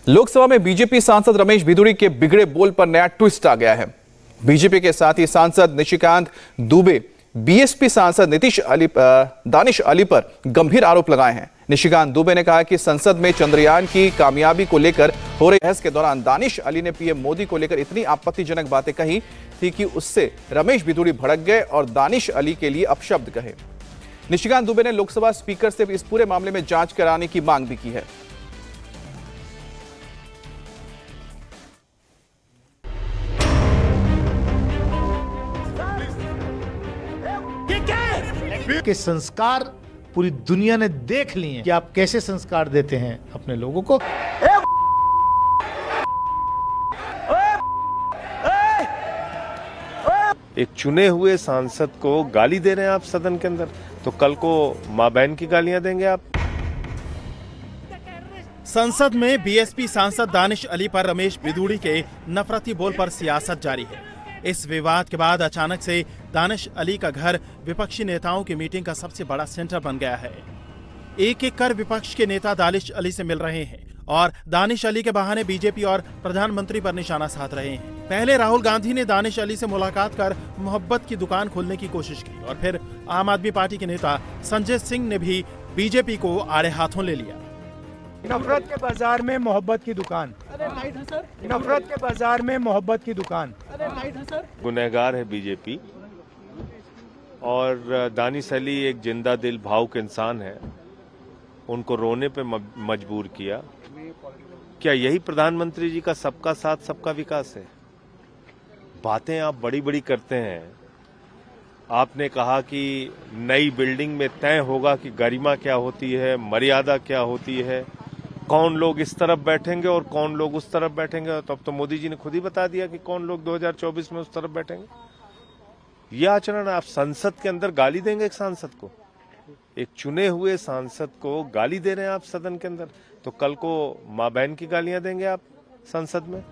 लोकसभा में बीजेपी सांसद रमेश भिदुड़ी के बिगड़े बोल पर नया ट्विस्ट आ गया है। बीजेपी के साथ ही सांसद निशिकांत दुबे बीएसपी सांसद दानिश अली पर गंभीर आरोप लगाए हैं। निशिकांत दुबे ने कहा कि संसद में चंद्रयान की कामयाबी को लेकर हो रही बहस के दौरान दानिश अली ने पीएम मोदी को लेकर इतनी आपत्तिजनक बातें कही थी कि उससे रमेश भिदुड़ी भड़क गए और दानिश अली के लिए अपशब्द कहे। निशिकांत दुबे ने लोकसभा स्पीकर से इस पूरे मामले में जांच कराने की मांग भी की है। के संस्कार पूरी दुनिया ने देख लिए कि आप कैसे संस्कार देते हैं अपने लोगों को। एक चुने हुए सांसद को गाली दे रहे हैं आप सदन के अंदर, तो कल को मां बहन की गालियां देंगे आप। संसद में बीएसपी सांसद दानिश अली पर रमेश भिदुड़ी के नफरती बोल पर सियासत जारी है। इस विवाद के बाद अचानक से दानिश अली का घर विपक्षी नेताओं की मीटिंग का सबसे बड़ा सेंटर बन गया है। एक एक कर विपक्ष के नेता दानिश अली से मिल रहे हैं और दानिश अली के बहाने बीजेपी और प्रधानमंत्री पर निशाना साध रहे हैं। पहले राहुल गांधी ने दानिश अली से मुलाकात कर मोहब्बत की दुकान खोलने की कोशिश की और फिर आम आदमी पार्टी के नेता संजय सिंह ने भी बीजेपी को आड़े हाथों ले लिया। नफरत के बाजार में मोहब्बत की दुकान, नफरत के बाजार में मोहब्बत की दुकान। गुनहगार है बीजेपी और दानिश अली एक जिंदा दिल भावुक इंसान है, उनको रोने पे मजबूर किया। क्या यही प्रधानमंत्री जी का सबका साथ सबका विकास है? बातें आप बड़ी बड़ी करते हैं। आपने कहा कि नई बिल्डिंग में तय होगा कि गरिमा क्या होती है, मर्यादा क्या होती है, कौन लोग इस तरफ बैठेंगे और कौन लोग उस तरफ बैठेंगे। तो अब तो मोदी जी ने खुद ही बता दिया कि कौन लोग 2024 में उस तरफ बैठेंगे। यह आचरण, आप संसद के अंदर गाली देंगे एक सांसद को, एक चुने हुए सांसद को गाली दे रहे हैं आप सदन के अंदर, तो कल को मां बहन की गालियां देंगे आप संसद में।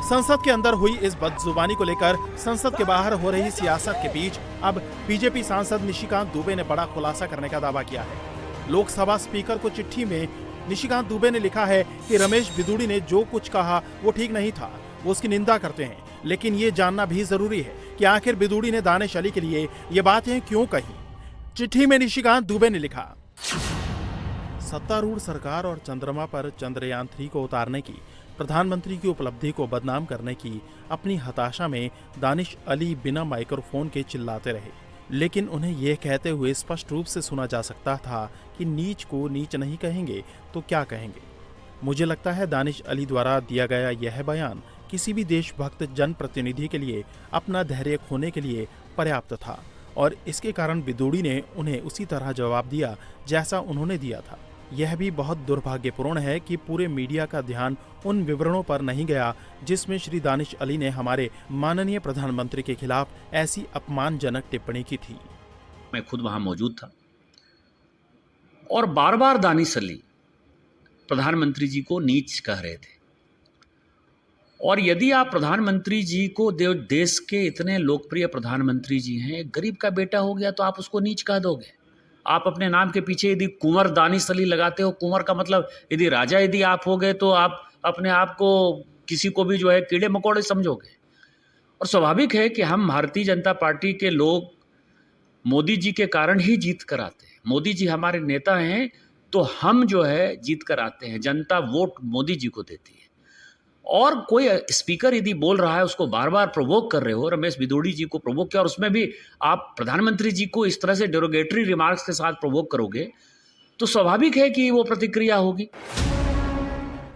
संसद के अंदर हुई इस बदजुबानी को लेकर संसद के बाहर हो रही सियासत के बीच अब बीजेपी सांसद निशिकांत दुबे ने बड़ा खुलासा करने का दावा किया है। लोकसभा स्पीकर को चिट्ठी में निशिकांत दुबे ने लिखा है कि रमेश भिदुड़ी ने जो कुछ कहा वो ठीक नहीं था, वो उसकी निंदा करते हैं, लेकिन ये जानना भी जरूरी है कि आखिर भिदुड़ी ने दानिश अली के लिए ये बातें क्यों कही। चिट्ठी में निशिकांत दुबे ने लिखा, सत्तारूढ़ सरकार और चंद्रमा पर चंद्रयान 3 को उतारने की प्रधानमंत्री की उपलब्धि को बदनाम करने की अपनी हताशा में दानिश अली बिना माइक्रोफोन के चिल्लाते रहे, लेकिन उन्हें यह कहते हुए स्पष्ट रूप से सुना जा सकता था कि नीच को नीच नहीं कहेंगे तो क्या कहेंगे। मुझे लगता है दानिश अली द्वारा दिया गया यह बयान किसी भी देशभक्त जनप्रतिनिधि के लिए अपना धैर्य खोने के लिए पर्याप्त था और इसके कारण भिदुड़ी ने उन्हें उसी तरह जवाब दिया जैसा उन्होंने दिया था। यह भी बहुत दुर्भाग्यपूर्ण है कि पूरे मीडिया का ध्यान उन विवरणों पर नहीं गया जिसमें श्री दानिश अली ने हमारे माननीय प्रधानमंत्री के खिलाफ ऐसी अपमानजनक टिप्पणी की थी। मैं खुद वहां मौजूद था और बार बार दानिश अली प्रधानमंत्री जी को नीच कह रहे थे। और यदि आप प्रधानमंत्री जी को देश के इतने लोकप्रिय प्रधानमंत्री जी हैं, गरीब का बेटा हो गया तो आप उसको नीच कह दोगे। आप अपने नाम के पीछे यदि कुंवर दानिश अली लगाते हो, कुंवर का मतलब यदि राजा यदि आप हो गए तो आप अपने आप को किसी को भी जो है कीड़े मकोड़े समझोगे। और स्वाभाविक है कि हम भारतीय जनता पार्टी के लोग मोदी जी के कारण ही जीत कर आते हैं। मोदी जी हमारे नेता हैं तो हम जो है जीत कर आते हैं। जनता वोट मोदी जी को देती है। और कोई स्पीकर यदि बोल रहा है उसको बार बार प्रोवोक कर रहे हो, रमेश भिदुड़ी जी को प्रोवोक किया और उसमें भी आप प्रधानमंत्री जी को इस तरह से डेरोगेटरी रिमार्क्स के साथ प्रोवोक करोगे तो स्वाभाविक है कि वो प्रतिक्रिया होगी।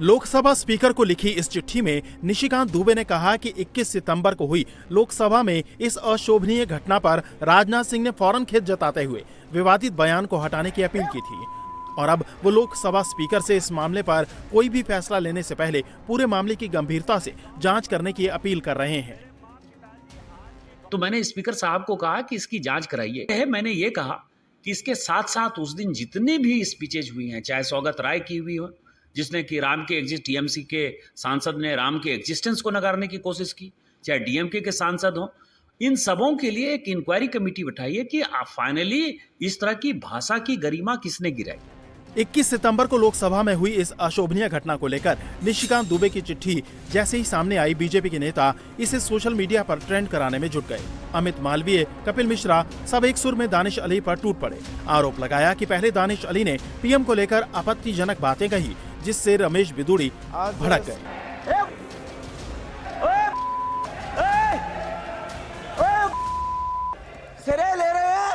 लोकसभा स्पीकर को लिखी इस चिट्ठी में निशिकांत दुबे ने कहा कि 21 सितंबर को हुई लोकसभा में इस अशोभनीय घटना पर राजनाथ सिंह ने फौरन खेद जताते हुए विवादित बयान को हटाने की अपील की थी और अब वो लोकसभा स्पीकर से इस मामले पर कोई भी फैसला लेने से पहले पूरे मामले की गंभीरता से जांच करने की अपील कर रहे हैं। तो मैंने स्पीकर साहब को कहा कि इसकी जांच कराइए। मैंने ये कहा कि इसके साथ साथ उस दिन जितनी भी स्पीचेज हुई हैं, चाहे सौगत राय की हुई हो जिसने कि राम के टीएमसी के सांसद ने राम के एग्जिस्टेंस को नकारने की कोशिश की, चाहे डीएमके के सांसद हो, इन सबों के लिए एक इंक्वायरी कमेटी बिठाइए कि फाइनली इस तरह की भाषा की गरिमा किसने गिराई। 21 सितंबर को लोकसभा में हुई इस अशोभनीय घटना को लेकर निशिकांत दुबे की चिट्ठी जैसे ही सामने आई, बीजेपी के नेता इसे सोशल मीडिया पर ट्रेंड कराने में जुट गए। अमित मालवीय, कपिल मिश्रा सब एक सुर में दानिश अली पर टूट पड़े। आरोप लगाया कि पहले दानिश अली ने पीएम को लेकर आपत्तिजनक बातें कही, जिससे रमेश बिदुड़ी भड़क गए। सिरे ले रहे हैं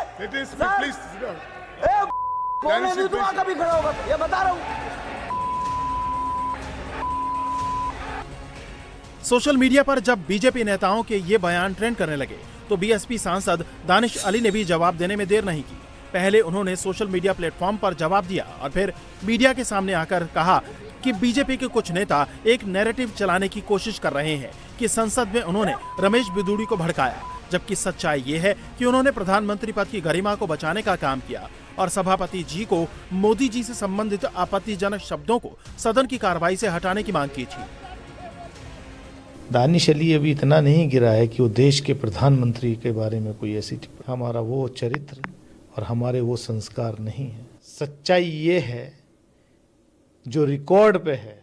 कौन है तू वहां कभी खड़ा होगा, ये बता रहा हूं। सोशल मीडिया पर जब बीजेपी नेताओं के ये बयान ट्रेंड करने लगे तो बीएसपी सांसद दानिश अली ने भी जवाब देने में देर नहीं की। पहले उन्होंने सोशल मीडिया प्लेटफॉर्म पर जवाब दिया और फिर मीडिया के सामने आकर कहा कि बीजेपी के कुछ नेता एक नैरेटिव चलाने की कोशिश कर रहे हैं कि संसद में उन्होंने रमेश बिदुड़ी को भड़काया, जबकि सच्चाई ये है कि उन्होंने प्रधानमंत्री पद की गरिमा को बचाने का काम किया और सभापति जी को मोदी जी से संबंधित आपत्तिजनक शब्दों को सदन की कार्रवाई से हटाने की मांग की थी। दानिश अली अभी इतना नहीं गिरा है कि वो देश के प्रधानमंत्री के बारे में कोई ऐसी टिप्पणी। हमारा वो चरित्र और हमारे वो संस्कार नहीं है। सच्चाई ये है जो रिकॉर्ड पे है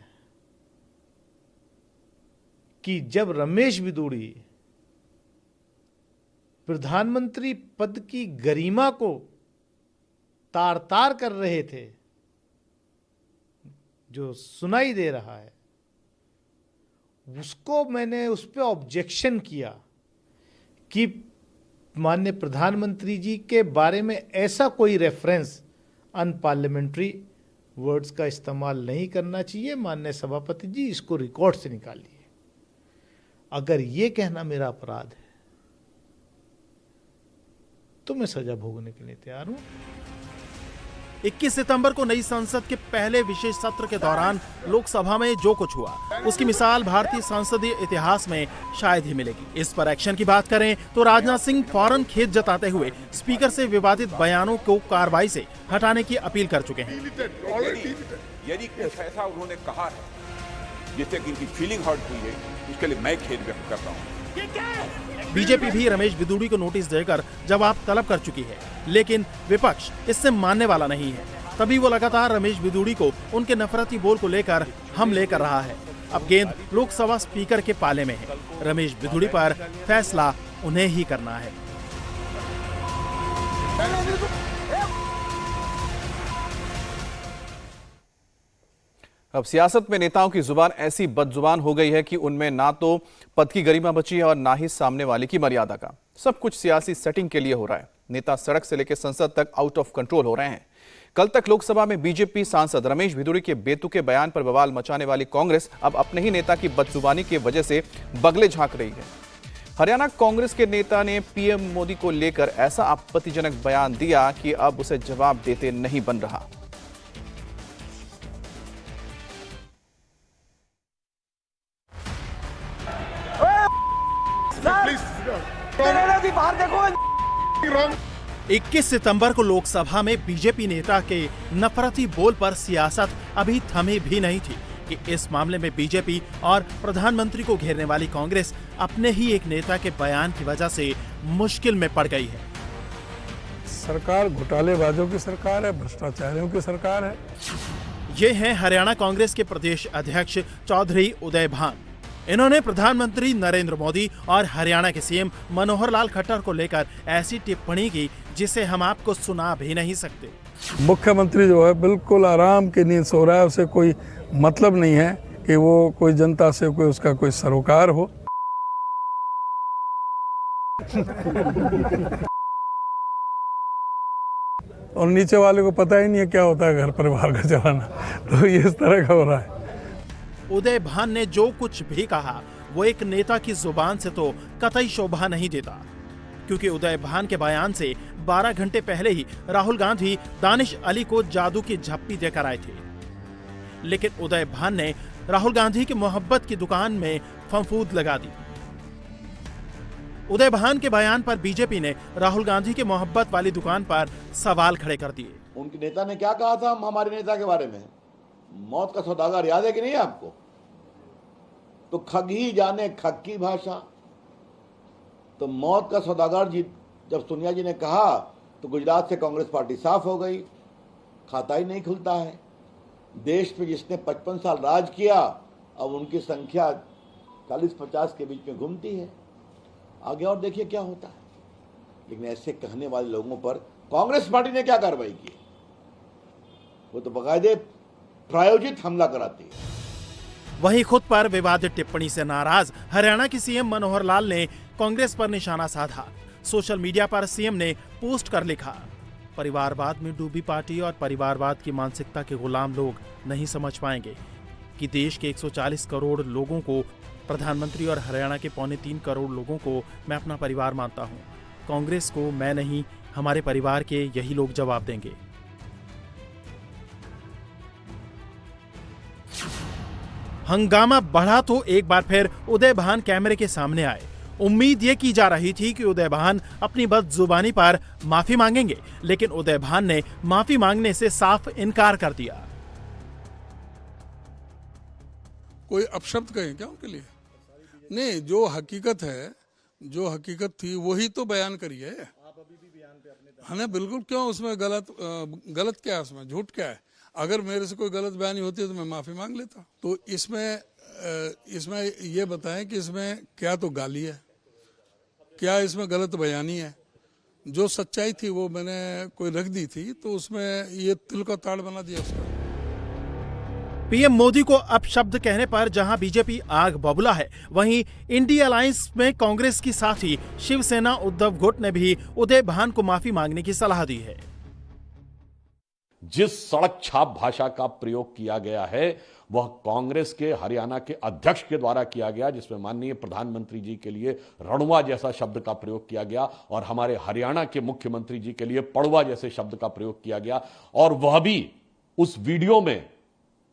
कि जब रमेश बिदुड़ी प्रधानमंत्री पद की गरिमा को तार तार कर रहे थे, जो सुनाई दे रहा है, उसको मैंने उस पर ऑब्जेक्शन किया कि माननीय प्रधानमंत्री जी के बारे में ऐसा कोई रेफरेंस अनपार्लियामेंट्री वर्ड्स का इस्तेमाल नहीं करना चाहिए। माननीय सभापति जी, इसको रिकॉर्ड से निकालिए। अगर ये कहना मेरा अपराध है तो मैं सजा भोगने के लिए तैयार हूं। 21 सितंबर को नई संसद के पहले विशेष सत्र के दौरान लोकसभा में जो कुछ हुआ उसकी मिसाल भारतीय संसदीय इतिहास में शायद ही मिलेगी। इस पर एक्शन की बात करें तो राजनाथ सिंह फौरन खेद जताते हुए स्पीकर से विवादित बयानों को कार्रवाई से हटाने की अपील कर चुके हैं। यदि कुछ ऐसा उन्होंने कहा है जिससे कि इनकी फीलिंग हर्ट हुई है, उसके लिए मैं खेद व्यक्त कर रहा हूँ। बीजेपी भी रमेश बिदुड़ी को नोटिस देकर जवाब तलब कर चुकी है, लेकिन विपक्ष इससे मानने वाला नहीं है। तभी वो लगातार रमेश बिदुड़ी को उनके नफरती बोल को लेकर हमले कर रहा है। अब गेंद लोकसभा स्पीकर के पाले में है। रमेश बिदुड़ी पर फैसला उन्हें ही करना है। अब सियासत में नेताओं की जुबान ऐसी बदजुबान हो गई है कि उनमें ना तो पद की गरिमा बची है और ना ही सामने वाले की मर्यादा का। सब कुछ सियासी सेटिंग के लिए हो रहा है। नेता सड़क से लेकर संसद तक आउट ऑफ कंट्रोल हो रहे हैं। कल तक लोकसभा में बीजेपी सांसद रमेश बिदुड़ी के बेतुके बयान पर बवाल मचाने वाली कांग्रेस अब अपने ही नेता की बदजुबानी की वजह से बगले झांक रही है। हरियाणा कांग्रेस के नेता ने पीएम मोदी को लेकर ऐसा आपत्तिजनक बयान दिया कि अब उसे जवाब देते नहीं बन रहा। बाहर देखो। 21 सितंबर को लोकसभा में बीजेपी नेता के नफरती बोल पर सियासत अभी थमी भी नहीं थी कि इस मामले में बीजेपी और प्रधानमंत्री को घेरने वाली कांग्रेस अपने ही एक नेता के बयान की वजह से मुश्किल में पड़ गई है। सरकार घोटालेबाजों की सरकार है, भ्रष्टाचारियों की सरकार है। ये हैं हरियाणा कांग्रेस के प्रदेश अध्यक्ष चौधरी उदय भान। इन्होंने प्रधानमंत्री नरेंद्र मोदी और हरियाणा के सीएम मनोहर लाल खट्टर को लेकर ऐसी टिप्पणी की जिसे हम आपको सुना भी नहीं सकते। मुख्यमंत्री जो है बिल्कुल आराम की नींद सो रहा है, उसे कोई मतलब नहीं है कि वो कोई जनता से कोई उसका कोई सरोकार हो। और नीचे वाले को पता ही नहीं है क्या होता है घर परिवार का चलाना, तो ये इस तरह का हो रहा है। उदय भान ने जो कुछ भी कहा वो एक नेता की जुबान से तो कतई शोभा नहीं देता, क्योंकि उदय भान के बयान से 12 घंटे पहले ही राहुल गांधी दानिश अली को जादू की झप्पी देकर आए थे। लेकिन उदय भान ने राहुल गांधी की मोहब्बत की दुकान में फंफूद लगा दी। उदय भान के बयान पर बीजेपी ने राहुल गांधी के मोहब्बत वाली दुकान पर सवाल खड़े कर दिए। उनके नेता ने क्या कहा था हमारे नेता के बारे में? मौत का सौदागर याद है कि नहीं आपको? तो खग ही जाने खग की भाषा। तो मौत का सौदागर जी जब सोनिया जी ने कहा तो गुजरात से कांग्रेस पार्टी साफ हो गई। खाता ही नहीं खुलता है। देश पे जिसने 55 साल राज किया, अब उनकी संख्या 40-50 के बीच में घूमती है। आगे और देखिए क्या होता है। लेकिन ऐसे कहने वाले लोगों पर कांग्रेस पार्टी ने क्या कार्रवाई की? वो तो बाकायदे प्रायोजित हमला कराती है। वहीं खुद पर विवादित टिप्पणी से नाराज हरियाणा की सीएम मनोहर लाल ने कांग्रेस पर निशाना साधा। सोशल मीडिया पर सीएम ने पोस्ट कर लिखा, परिवारवाद में डूबी पार्टी और परिवारवाद की मानसिकता के गुलाम लोग नहीं समझ पाएंगे कि देश के 140 करोड़ लोगों को, प्रधानमंत्री और हरियाणा के 3.25 करोड़ लोगों को मैं अपना परिवार मानता हूं। कांग्रेस को मैं नहीं, हमारे परिवार के यही लोग जवाब देंगे। हंगामा बढ़ा तो एक बार फिर उदय भान कैमरे के सामने आए। उम्मीद ये की जा रही थी कि उदय भान अपनी बदजुबानी पर माफी मांगेंगे, लेकिन उदय भान ने माफी मांगने से साफ इनकार कर दिया। कोई अपशब्द कहें क्या उनके लिए? नहीं, जो हकीकत है, जो हकीकत थी वही तो बयान करी है। आप अभी भी बयान पे अपने हाँ, बिल्कुल। क्यों उसमें गलत क्या है? उसमें झूठ क्या है? अगर मेरे से कोई गलत बयानी होती है तो मैं माफी मांग लेता। तो इसमें ये बताएं कि इसमें क्या तो गाली है, क्या इसमें गलत बयानी है? जो सच्चाई थी वो मैंने कोई रख दी थी, तो उसमें ये तिल का ताड़ बना दिया उसका। पीएम मोदी को अपशब्द कहने पर जहां बीजेपी आग बबूला है, वहीं इंडिया अलायंस में कांग्रेस की साथी शिवसेना उद्धव गुट ने भी उदय भान को माफी मांगने की सलाह दी है। जिस सड़क छाप भाषा का प्रयोग किया गया है वह कांग्रेस के हरियाणा के अध्यक्ष के द्वारा किया गया, जिसमें माननीय प्रधानमंत्री जी के लिए रणुआ जैसा शब्द का प्रयोग किया गया और हमारे हरियाणा के मुख्यमंत्री जी के लिए पड़वा जैसे शब्द का प्रयोग किया गया, और वह भी उस वीडियो में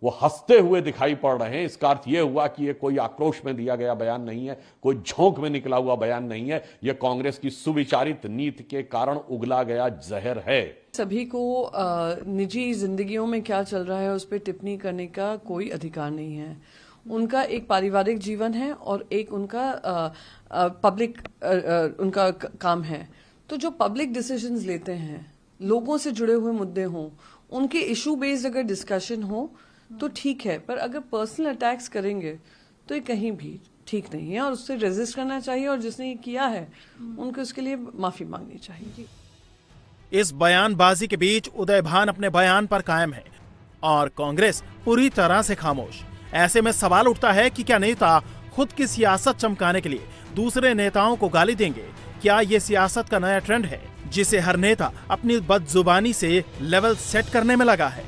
वो हंसते हुए दिखाई पड़ रहे हैं। इसका अर्थ यह हुआ कि यह कोई आक्रोश में दिया गया बयान नहीं है, कोई झोंक में निकला हुआ बयान नहीं है, यह कांग्रेस की सुविचारित नीति के कारण उगला गया जहर है। सभी को निजी जिंदगियों में क्या चल रहा है उस पर टिप्पणी करने का कोई अधिकार नहीं है। उनका एक पारिवारिक जीवन है और एक उनका पब्लिक उनका काम है। तो जो पब्लिक डिसीजंस लेते हैं, लोगों से जुड़े हुए मुद्दे हों, उनके इशू बेस्ड अगर डिस्कशन हो तो ठीक है, पर अगर पर्सनल अटैक्स करेंगे तो ये कहीं भी ठीक नहीं है और उससे रेजिस्ट करना चाहिए, और जिसने ये किया है उनको उसके लिए माफी मांगनी चाहिए। इस बयानबाजी के बीच उदय भान अपने बयान पर कायम है और कांग्रेस पूरी तरह से खामोश। ऐसे में सवाल उठता है कि क्या नेता खुद की सियासत चमकाने के लिए दूसरे नेताओं को गाली देंगे? क्या ये सियासत का नया ट्रेंड है जिसे हर नेता अपनी बदजुबानी से लेवल सेट करने में लगा है?